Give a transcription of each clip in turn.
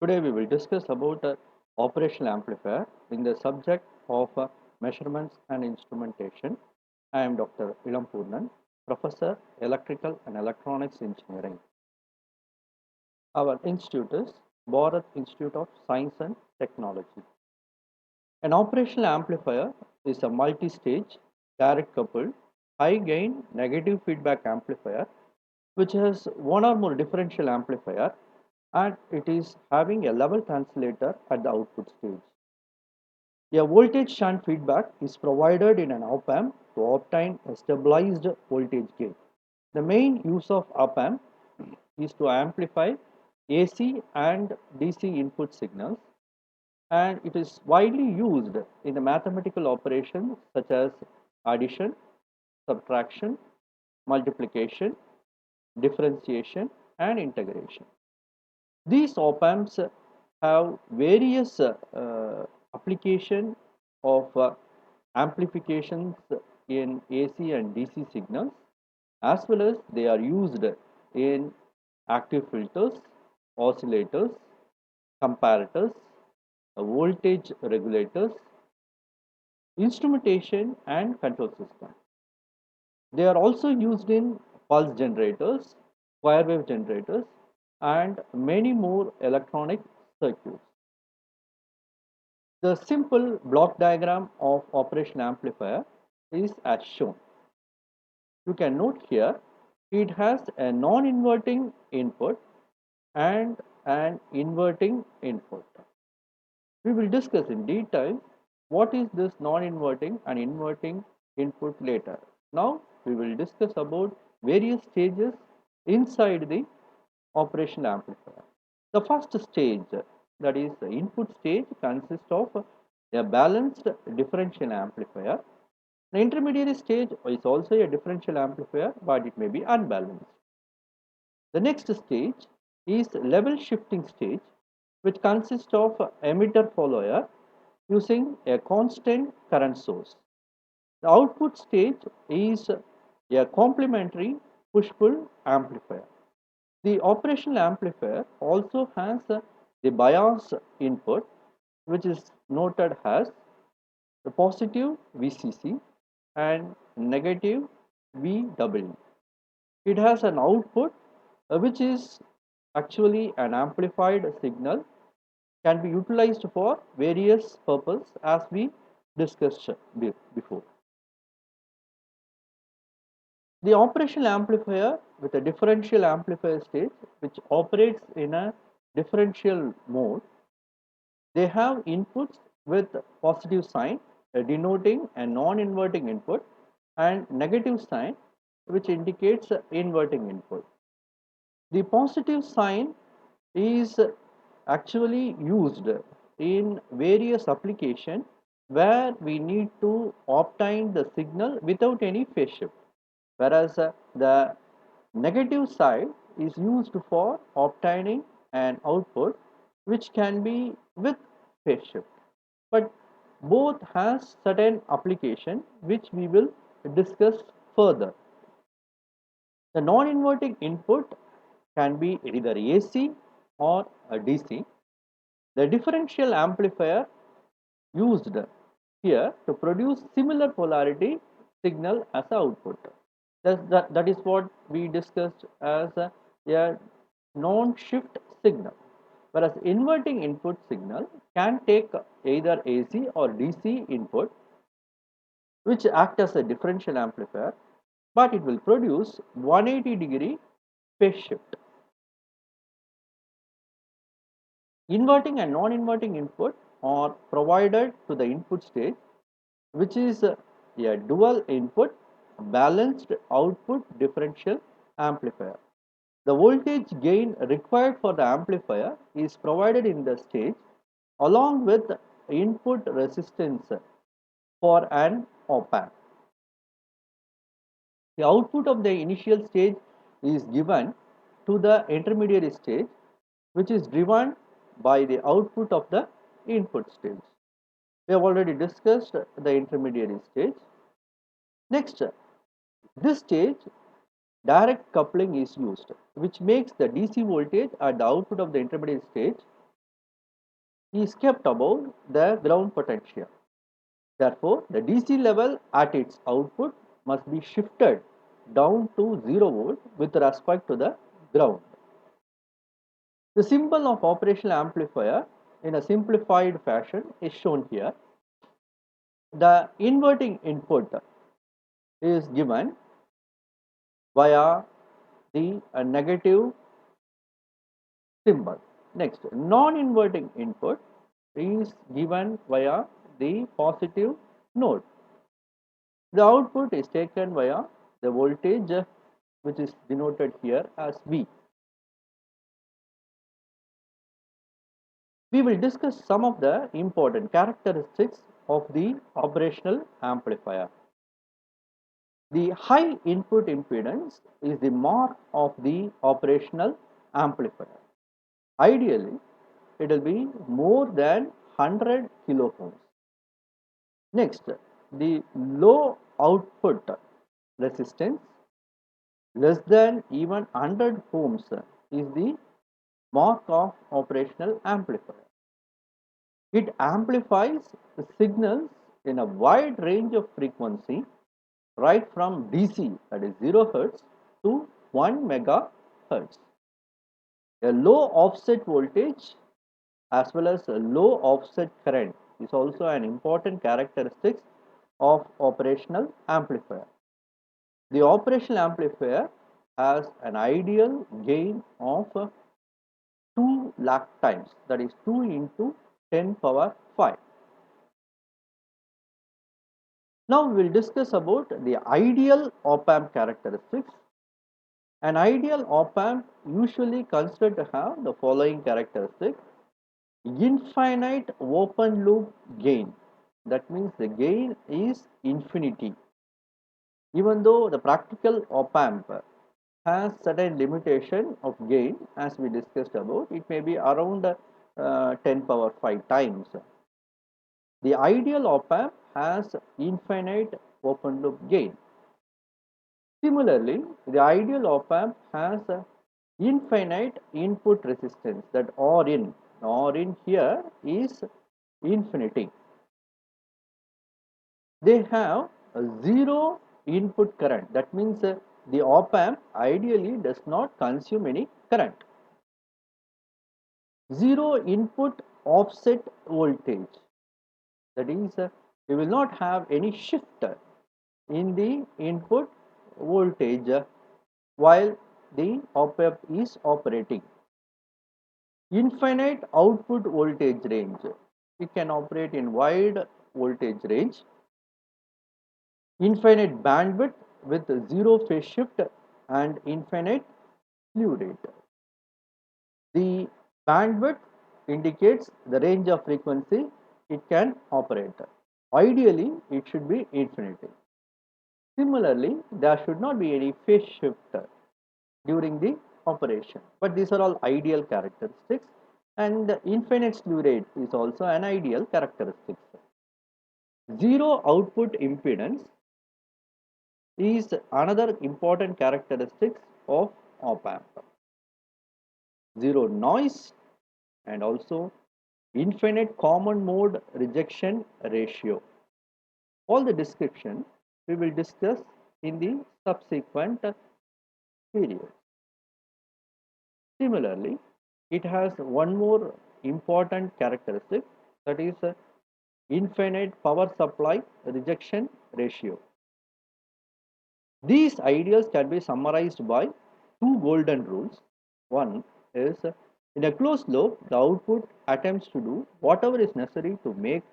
Today we will discuss about operational amplifier in the subject of measurements and instrumentation. I am Dr. Ilam Purnan, Professor Electrical and Electronics Engineering. Our institute is Bharat Institute of Science and Technology. An operational amplifier is a multi-stage, direct coupled, high gain negative feedback amplifier which has one or more differential amplifier and it is having a level translator at the output stage. A voltage shunt feedback is provided in an op amp to obtain a stabilized voltage gain. The main use of op amp is to amplify AC and DC input signals, and it is widely used in the mathematical operations such as addition, subtraction, multiplication, differentiation, and integration. These op amps have various application of amplifications in AC and DC signals, as well as they are used in active filters, oscillators, comparators, voltage regulators, instrumentation, and control system. They are also used in pulse generators, square wave generators, and many more electronic circuits. The simple block diagram of operation amplifier is as shown. You can note here it has a non-inverting input and an inverting input. We will discuss in detail what is this non-inverting and inverting input later. Now we will discuss about various stages inside the operation amplifier. The first stage, that is the input stage, consists of a balanced differential amplifier. The intermediary stage is also a differential amplifier, but it may be unbalanced. The next stage is level shifting stage, which consists of emitter follower using a constant current source. The output stage is a complementary push-pull amplifier. The operational amplifier also has the bias input, which is noted as the positive VCC and negative VW. It has an output which is actually an amplified signal, can be utilized for various purposes as we discussed before. The operational amplifier with a differential amplifier stage which operates in a differential mode, they have inputs with positive sign denoting a non-inverting input and negative sign which indicates inverting input. The positive sign is actually used in various applications where we need to obtain the signal without any phase shift, whereas the negative side is used for obtaining an output which can be with phase shift, but both has certain application which we will discuss further. The non-inverting input can be either AC or a DC. The differential amplifier used here to produce similar polarity signal as the output. That is what we discussed as a non-shift signal. Whereas inverting input signal can take either AC or DC input, which act as a differential amplifier, but it will produce 180-degree phase shift. Inverting and non-inverting input are provided to the input stage, which is a dual input balanced output differential amplifier. The voltage gain required for the amplifier is provided in the stage along with input resistance for an op amp. The output of the initial stage is given to the intermediary stage, which is driven by the output of the input stage. We have already discussed the intermediary stage. Next, this stage direct coupling is used, which makes the DC voltage at the output of the intermediate stage is kept above the ground potential. Therefore, the DC level at its output must be shifted down to 0 volt with respect to the ground. The symbol of operational amplifier in a simplified fashion is shown here. The inverting input is given via the negative symbol. Next, non-inverting input is given via the positive node. The output is taken via the voltage which is denoted here as V. We will discuss some of the important characteristics of the operational amplifier. The high input impedance is the mark of the operational amplifier. Ideally, it will be more than 100 kilo ohms. Next, the low output resistance less than even 100 ohms is the mark of operational amplifier. It amplifies the signals in a wide range of frequency right from DC, that is 0 Hz, to 1 megahertz. A low offset voltage as well as a low offset current is also an important characteristic of operational amplifier. The operational amplifier has an ideal gain of 2 lakh times, that is 2 into 10 power 5. Now we will discuss about the ideal op-amp characteristics. An ideal op-amp usually considered to have the following characteristics: infinite open loop gain. That means the gain is infinity. Even though the practical op-amp has certain limitation of gain, as we discussed about, it may be around 10 power 5 times. The ideal op-amp has infinite open loop gain. Similarly, the ideal op-amp has a infinite input resistance, that Rin. Rin here is infinity. They have a zero input current. That means the op-amp ideally does not consume any current. Zero input offset voltage. That is, we will not have any shift in the input voltage while the op-amp is operating. Infinite output voltage range. It can operate in wide voltage range. Infinite bandwidth with zero phase shift and infinite slew rate. The bandwidth indicates the range of frequency it can operate. Ideally, it should be infinity. Similarly, there should not be any phase shift during the operation. But these are all ideal characteristics, and the infinite slew rate is also an ideal characteristic. Zero output impedance is another important characteristic of op-amp. Zero noise and also infinite common mode rejection ratio. All the description we will discuss in the subsequent period. Similarly, it has one more important characteristic, that is infinite power supply rejection ratio. These ideas can be summarized by two golden rules. One is, in a closed loop, the output attempts to do whatever is necessary to make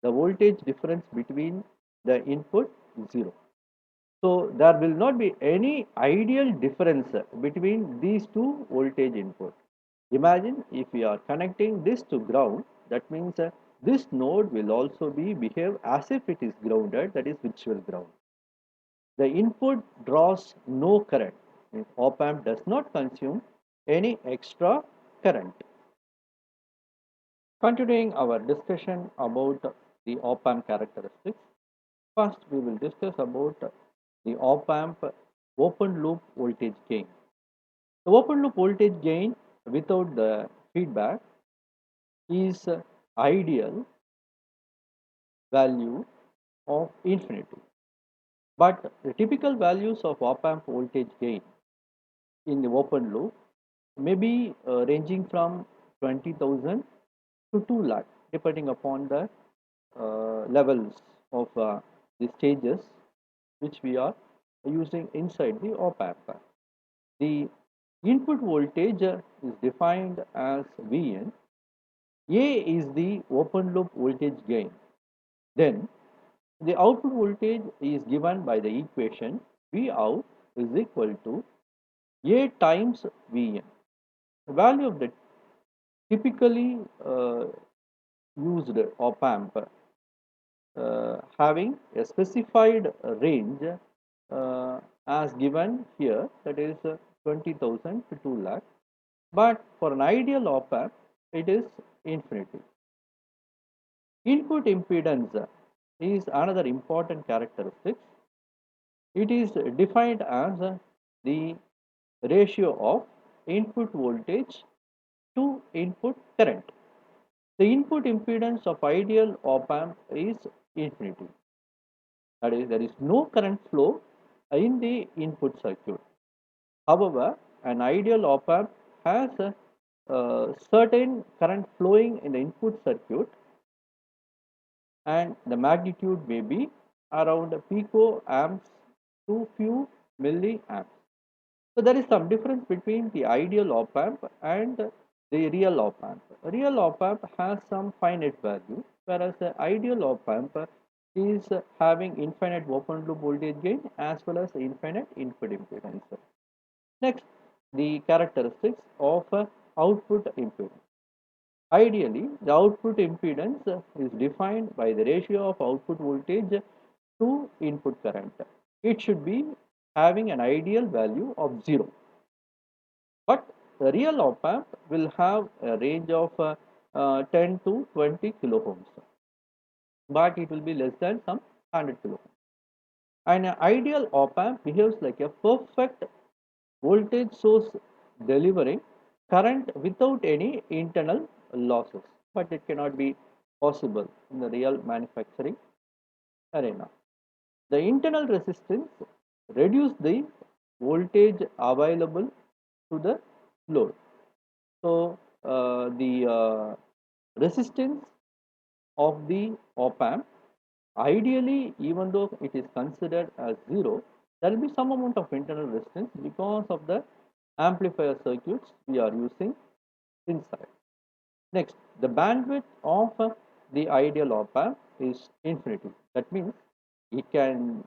the voltage difference between the input zero. So there will not be any ideal difference between these two voltage input. Imagine if we are connecting this to ground, that means this node will also be behave as if it is grounded, that is virtual ground. The input draws no current. Op-amp does not consume any extra current. Continuing our discussion about the op-amp characteristics, first we will discuss about the op-amp open loop voltage gain. The open loop voltage gain without the feedback is ideal value of infinity. But the typical values of op amp voltage gain in the open loop may be ranging from 20,000 to 2 lakh depending upon the levels of the stages which we are using inside the op amp. The input voltage is defined as Vn. A is the open loop voltage gain. Then the output voltage is given by the equation V out is equal to A times Vn. The value of the typically used op amp having a specified range as given here, that is 20,000 to 2 lakh, but for an ideal op amp it is infinity. Input impedance is another important characteristic. It is defined as the ratio of input voltage to input current. The input impedance of ideal op amp is infinity. That is, there is no current flow in the input circuit. However, an ideal op amp has a certain current flowing in the input circuit, and the magnitude may be around picoamps to few milliamps. So there is some difference between the ideal op amp and the real op amp. A real op amp has some finite value, whereas the ideal op amp is having infinite open loop voltage gain as well as infinite input impedance. Next, the characteristics of output impedance. Ideally, the output impedance is defined by the ratio of output voltage to input current. It should be having an ideal value of 0. But the real op amp will have a range of 10 to 20 kilo ohms, but it will be less than some 100 kilo ohms. And an ideal op amp behaves like a perfect voltage source delivering current without any internal losses, but it cannot be possible in the real manufacturing arena. The internal resistance reduce the voltage available to the load. So the resistance of the op amp, ideally, even though it is considered as 0, there will be some amount of internal resistance because of the amplifier circuits we are using inside. Next, the bandwidth of the ideal op amp is infinity. That means it can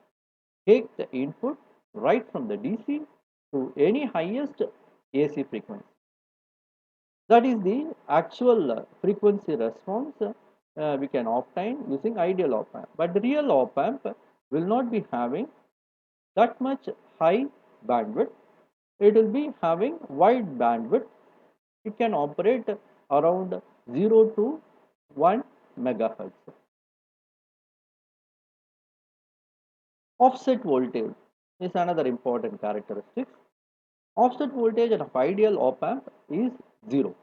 take the input right from the DC to any highest AC frequency. That is the actual frequency response we can obtain using ideal op amp. But the real op amp will not be having that much high bandwidth. It will be having wide bandwidth. It can operate around 0 to 1 megahertz. Offset voltage is another important characteristic. Offset voltage of ideal op amp is 0,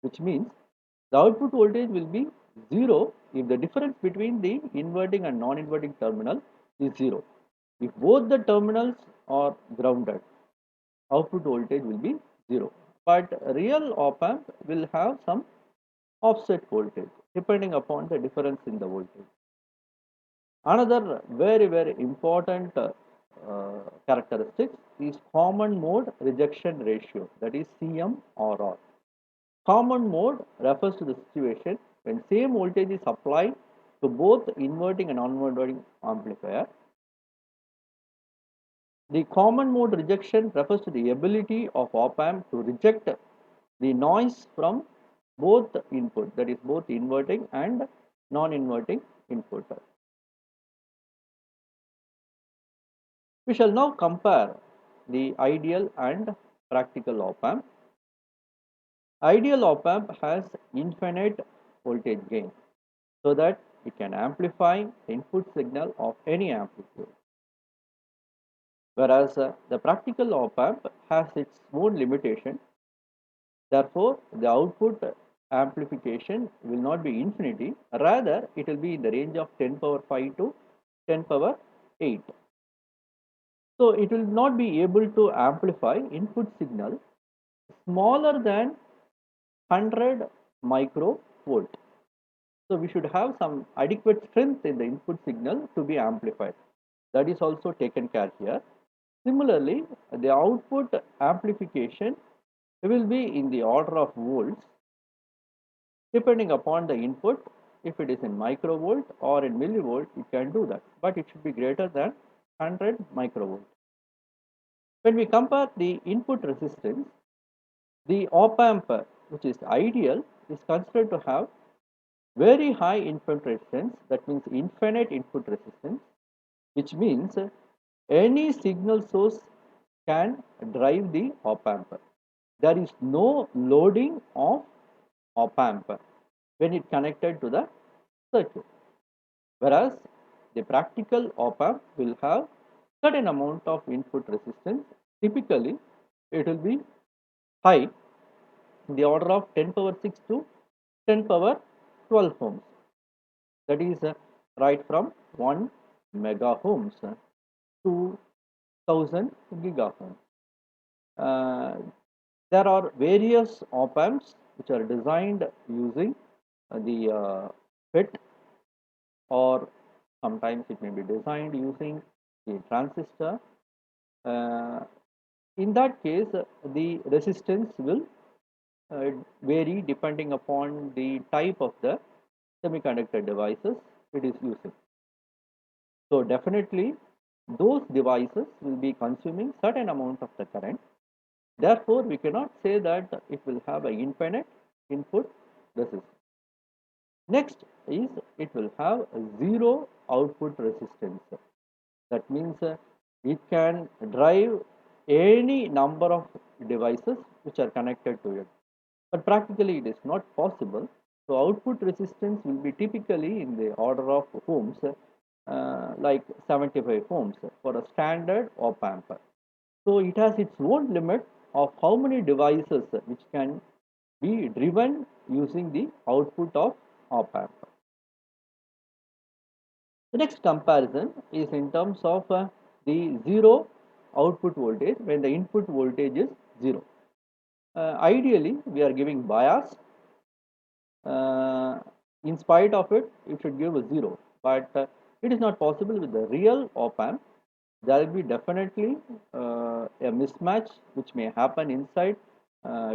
which means the output voltage will be 0 if the difference between the inverting and non-inverting terminal is 0. If both the terminals are grounded, output voltage will be 0. But real op amp will have some offset voltage depending upon the difference in the voltage. Another very important characteristic is common mode rejection ratio, that is CMRR. Common mode refers to the situation when same voltage is applied to both inverting and non-inverting amplifier. The common mode rejection refers to the ability of op amp to reject the noise from both input, that is both inverting and non-inverting input. We shall now compare the ideal and practical op amp. Ideal op amp has infinite voltage gain so that it can amplify the input signal of any amplitude. Whereas the practical op amp has its own limitation. Therefore, the output amplification will not be infinity, rather it will be in the range of 10 power 5 to 10 power 8. So it will not be able to amplify input signal smaller than 100 microvolt. So we should have some adequate strength in the input signal to be amplified. That is also taken care here. Similarly, the output amplification will be in the order of volts depending upon the input. If it is in microvolt or in millivolt, it can do that, but it should be greater than 100 microvolt. When we compare the input resistance, the op amp, which is ideal, is considered to have very high input resistance, that means infinite input resistance, which means any signal source can drive the op amp. There is no loading of op amp when it connected to the circuit, whereas the practical op amp will have certain amount of input resistance. Typically it will be high in the order of 10 power 6 to 10 power 12 ohms, that is right from 1 mega ohms to 1000 giga ohms. Uh, there are various op amps which are designed using the FET, or sometimes it may be designed using the transistor. Uh, in that case, the resistance will vary depending upon the type of the semiconductor devices it is using. So definitely those devices will be consuming certain amount of the current. Therefore, we cannot say that it will have an infinite input resistance. Next is it will have a zero output resistance. That means it can drive any number of devices which are connected to it. But practically it is not possible. So output resistance will be typically in the order of ohms, like 75 ohms for a standard op amp. So it has its own limit of how many devices which can be driven using the output of op amp. The next comparison is in terms of the zero output voltage when the input voltage is zero. Ideally, we are giving bias. In spite of it, it should give a zero, but it is not possible with the real op amp. There will be definitely a mismatch which may happen inside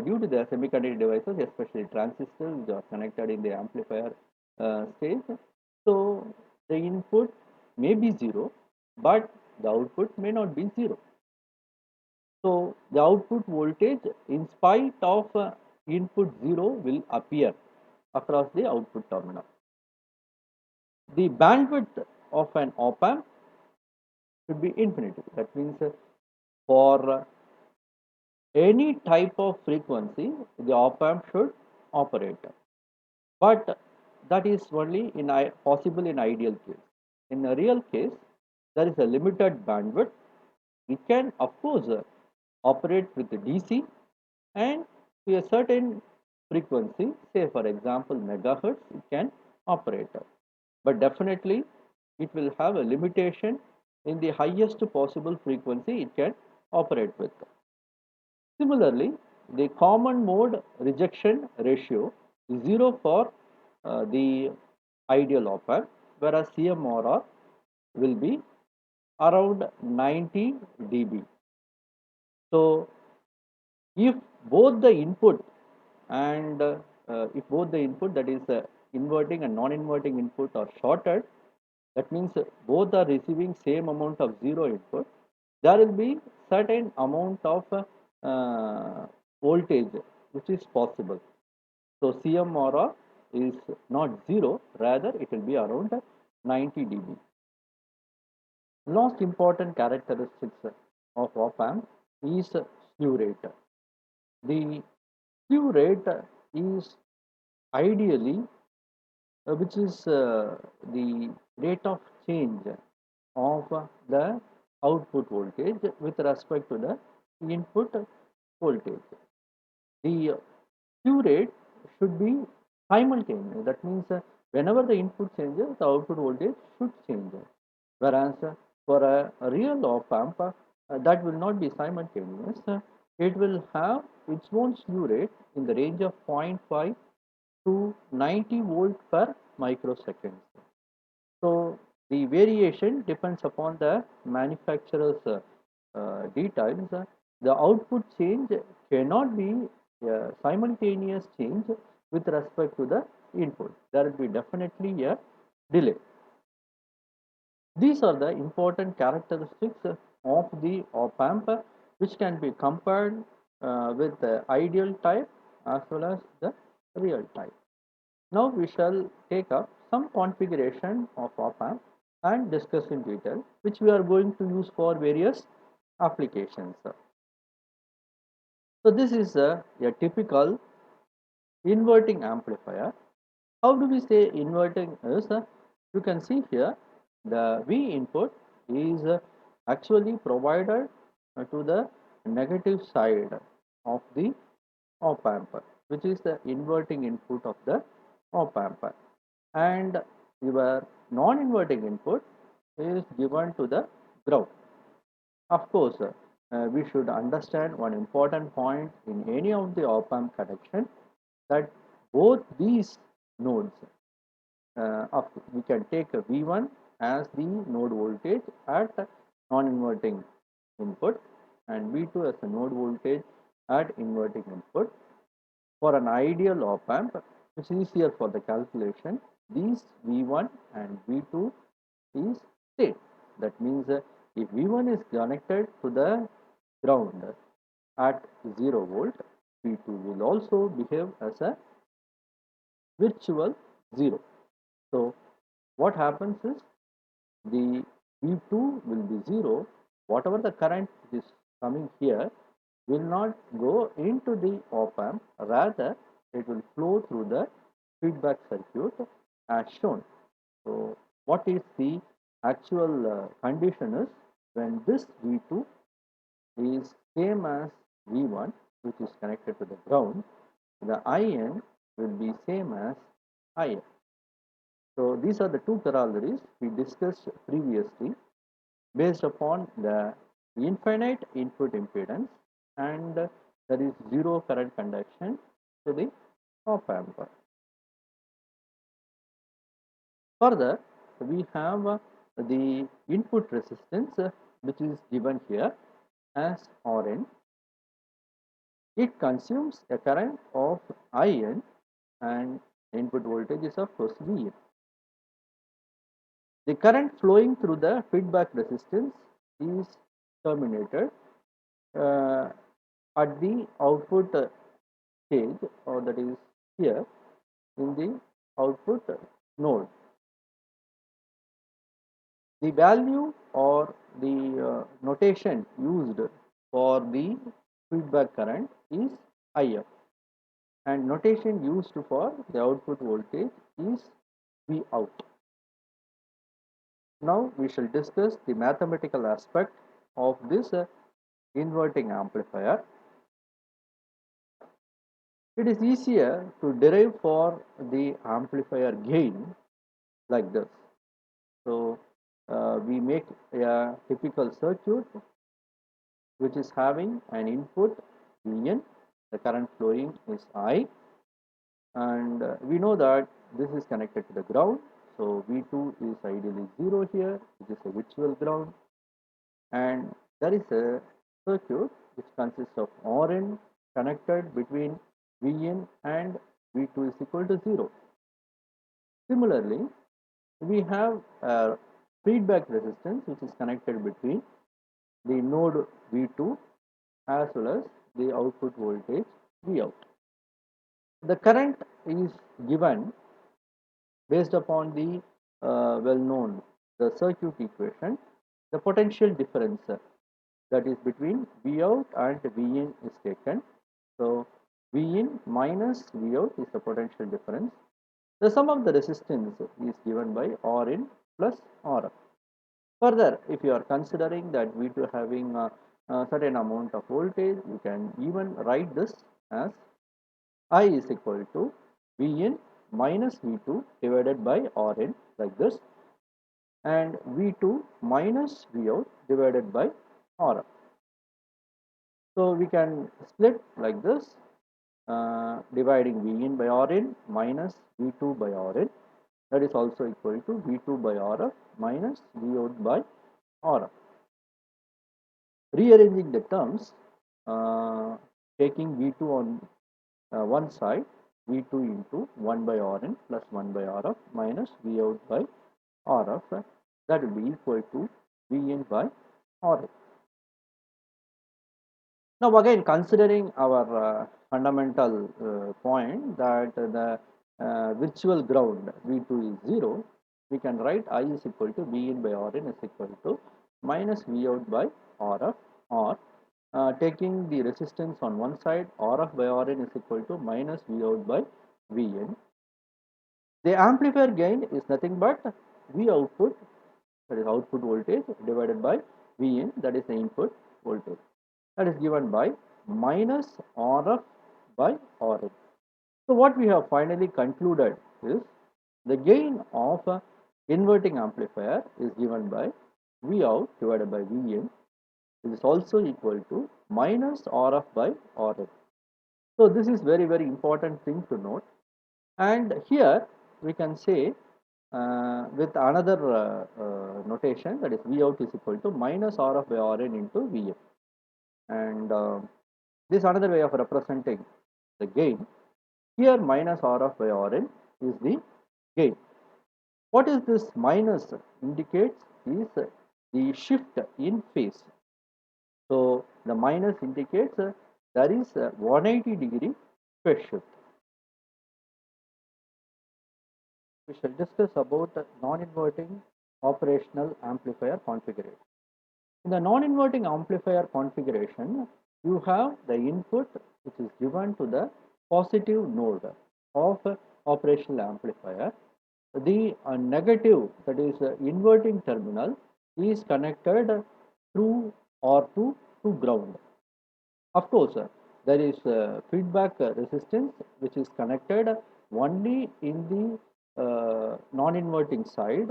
due to the semiconductor devices, especially transistors which are connected in the amplifier stage. So the input may be zero, but the output may not be zero. So the output voltage, in spite of input zero, will appear across the output terminal. The bandwidth of an op amp should be infinity. That means for any type of frequency, the op amp should operate. But that is only in possible in ideal case. In a real case, there is a limited bandwidth. It can, of course, operate with DC and to a certain frequency, say for example megahertz, it can operate. But definitely it will have a limitation in the highest possible frequency it can operate with. Similarly, the common mode rejection ratio is 0 for the ideal op amp, whereas CMRR will be around 90 dB. So if both the input and if both the input, that is inverting and non-inverting input, are shorted, that means both are receiving same amount of zero input, there will be certain amount of voltage which is possible. So CMRR is not zero, rather it will be around 90 dB. Most important characteristics of op amp is slew rate. The slew rate is ideally which is the rate of change of the output voltage with respect to the input voltage. The slew rate should be simultaneous. That means whenever the input changes, the output voltage should change. Whereas for a real op amp, that will not be simultaneous. It will have its own slew rate in the range of 0.5 to 90 volt per microsecond. So the variation depends upon the manufacturer's details. The output change cannot be a simultaneous change with respect to the input. There will be definitely a delay. These are the important characteristics of the op amp which can be compared with the ideal type as well as the real type. Now we shall take up some configuration of op amp and discuss in detail, which we are going to use for various applications. So this is a typical inverting amplifier. How do we say inverting is? You can see here the V input is actually provided to the negative side of the op amp, which is the inverting input of the op amp, and your non-inverting input is given to the ground. Of course, we should understand one important point in any of the op amp connection, that both these nodes, we can take a V1 as the node voltage at non-inverting input and V2 as a node voltage at inverting input. For an ideal op amp, it's easier for the calculation. These V1 and V2 is state. That means if V1 is connected to the ground at 0 volt, V2 will also behave as a virtual 0. So what happens is the V2 will be 0. Whatever the current is coming here will not go into the op amp, rather it will flow through the feedback circuit as shown. So what is the actual condition is, when this V2 is same as V1, which is connected to the ground, the IN will be same as IF. So these are the two corollaries we discussed previously based upon the infinite input impedance and there is zero current conduction to the op amp. Further, we have the input resistance which is given here as Rn. It consumes a current of In and input voltage is of course Vn. The current flowing through the feedback resistance is terminated uh, at the output stage, or that is here in the output node. The value or the notation used for the feedback current is IF, and notation used for the output voltage is V out. Now we shall discuss the mathematical aspect of this inverting amplifier. It is easier to derive for the amplifier gain like this. So we make a typical circuit which is having an input Vn, the current flowing is I, and we know that this is connected to the ground. So V2 is ideally 0 here, which is a virtual ground, and there is a circuit which consists of Rn connected between Vn and V2 is equal to 0. Similarly, we have a feedback resistance which is connected between the node V2 as well as the output voltage V out. The current is given based upon the well-known the circuit equation. The potential difference that is between V out and Vin is taken. So Vin minus V out is the potential difference. The sum of the resistance is given by Rin plus Rf. Further, if you are considering that V2 having a certain amount of voltage, you can even write this as I is equal to Vin minus V2 divided by Rn like this, and V2 minus Vout divided by Rf. So we can split like this, dividing Vin by Rn minus V2 by Rn, that is also equal to V2 by Rf minus Vout by Rf. Rearranging the terms, taking V2 on one side, V2 into 1 by Rn plus 1 by Rf minus Vout by Rf, that will be equal to Vin by Rf. Now again, considering our fundamental point that the virtual ground V2 is 0, we can write I is equal to Vin by Rn is equal to minus Vout by Rf, or taking the resistance on one side, Rf by Rn is equal to minus Vout by Vn. The amplifier gain is nothing but V output, that is output voltage, divided by Vn, that is the input voltage, that is given by minus Rf by Rn. So what we have finally concluded is the gain of a inverting amplifier is given by Vout divided by Vn, which is also equal to minus Rf by Rn. So this is very important thing to note, and here we can say with another notation, that is Vout is equal to minus Rf by Rn into Vn, and this another way of representing the gain. Here minus Rf by Rn is the gain. What is this minus indicates is the shift in phase. So the minus indicates there is a 180-degree phase shift. We shall discuss about non-inverting operational amplifier configuration. In the non-inverting amplifier configuration, you have the input which is given to the positive node of operational amplifier. The negative, that is inverting terminal, is connected through R2 to ground. Of course, there is feedback resistance which is connected only in the non-inverting side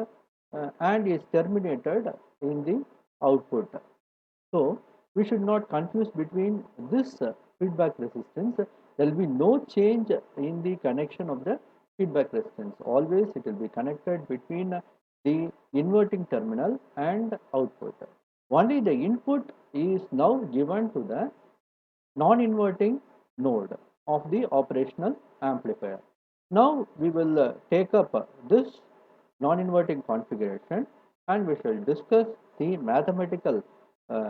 and is terminated in the output. So we should not confuse between this feedback resistance. There will be no change in the connection of the feedback resistance. Always it will be connected between the inverting terminal and output. Only the input is now given to the non-inverting node of the operational amplifier. Now we will take up this non-inverting configuration, and we shall discuss the mathematical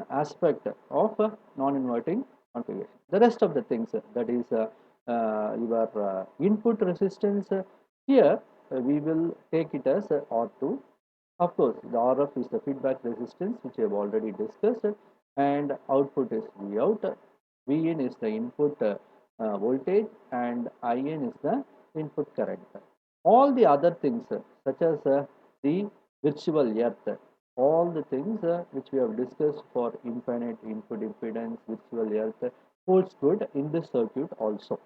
aspect of non-inverting configuration. The rest of the things, that is your input resistance, here we will take it as R2. Of course, the RF is the feedback resistance which we have already discussed, and output is Vout. Vn is the input voltage, and In is the input current. All the other things such as the virtual earth, all the things which we have discussed for infinite input impedance, virtual earth, holds good in this circuit also.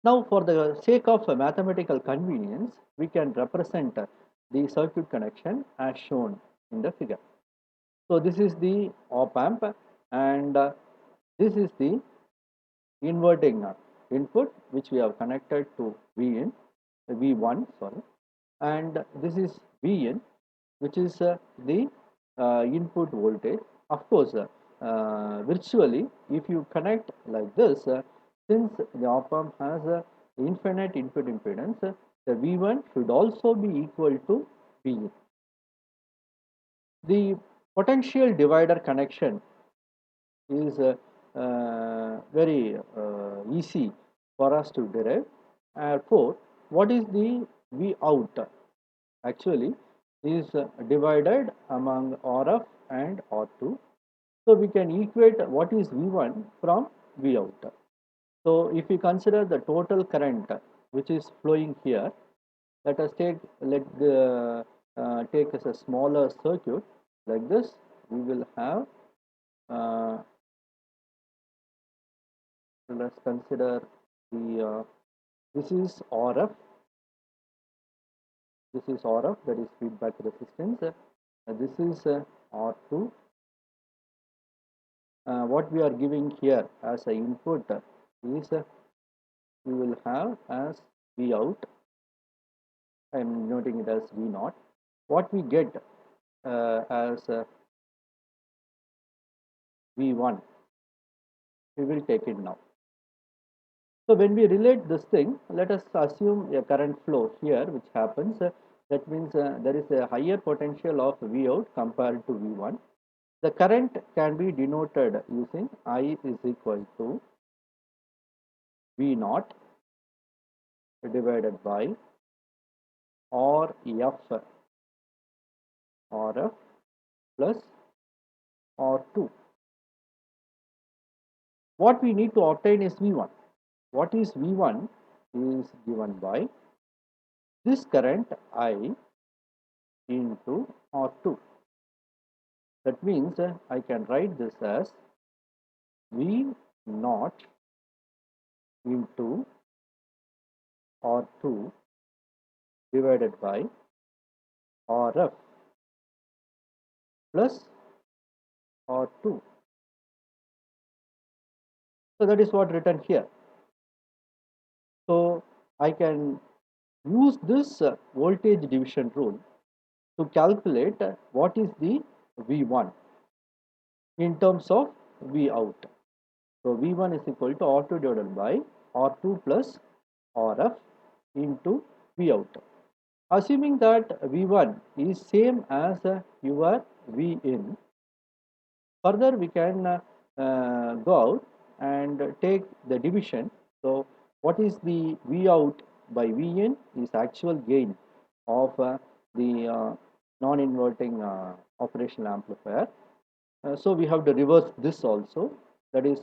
Now, for the sake of mathematical convenience, we can represent the circuit connection as shown in the figure. So, this is the op amp, and this is the inverting input which we have connected to V1, sorry, and this is Vn, which is the input voltage. Of course, virtually, if you connect like this, since the op amp has infinite input impedance, the V1 should also be equal to Vn. The potential divider connection is very easy for us to derive. Therefore, what is the V out? Actually, is divided among RF and R2. So we can equate what is V1 from V out. So if we consider the total current which is flowing here, let us take take as a smaller circuit like this. We will have let's consider this is RF, this is RF, that is feedback resistance. This is R2. What we are giving here as an input is we will have as V out. I am noting it as V naught. What we get as V1, we will take it now. So when we relate this thing, let us assume a current flow here which happens. That means there is a higher potential of V out compared to V1. The current can be denoted using I is equal to V naught divided by RF plus R2. What we need to obtain is V1. What is V1 is given by this current I into R2. That means I can write this as V naught into R2 divided by RF plus R2. So that is what written here. So I can use this voltage division rule to calculate what is the V1 in terms of V out. So V1 is equal to R2 divided by R2 plus RF into V out. Assuming that V1 is same as your V in, further we can go out and take the division. So what is the V out by V in is actual gain of the non-inverting operational amplifier. So we have to reverse this also. That is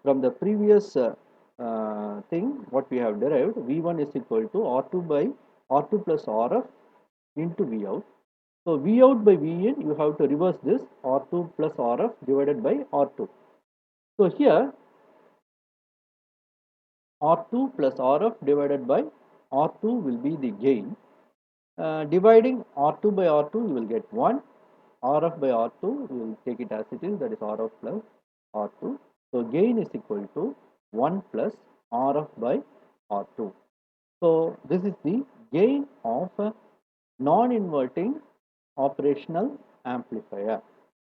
from the previous thing what we have derived, V1 is equal to R2 by R2 plus RF into V out. So V out by V in, you have to reverse this R2 plus RF divided by R2. So here R2 plus RF divided by R2 will be the gain. Dividing R2 by R2, you will get 1. RF by R2, we will take it as it is, that is RF plus R2. So gain is equal to 1 plus RF by R2. So this is the gain of a non-inverting operational amplifier.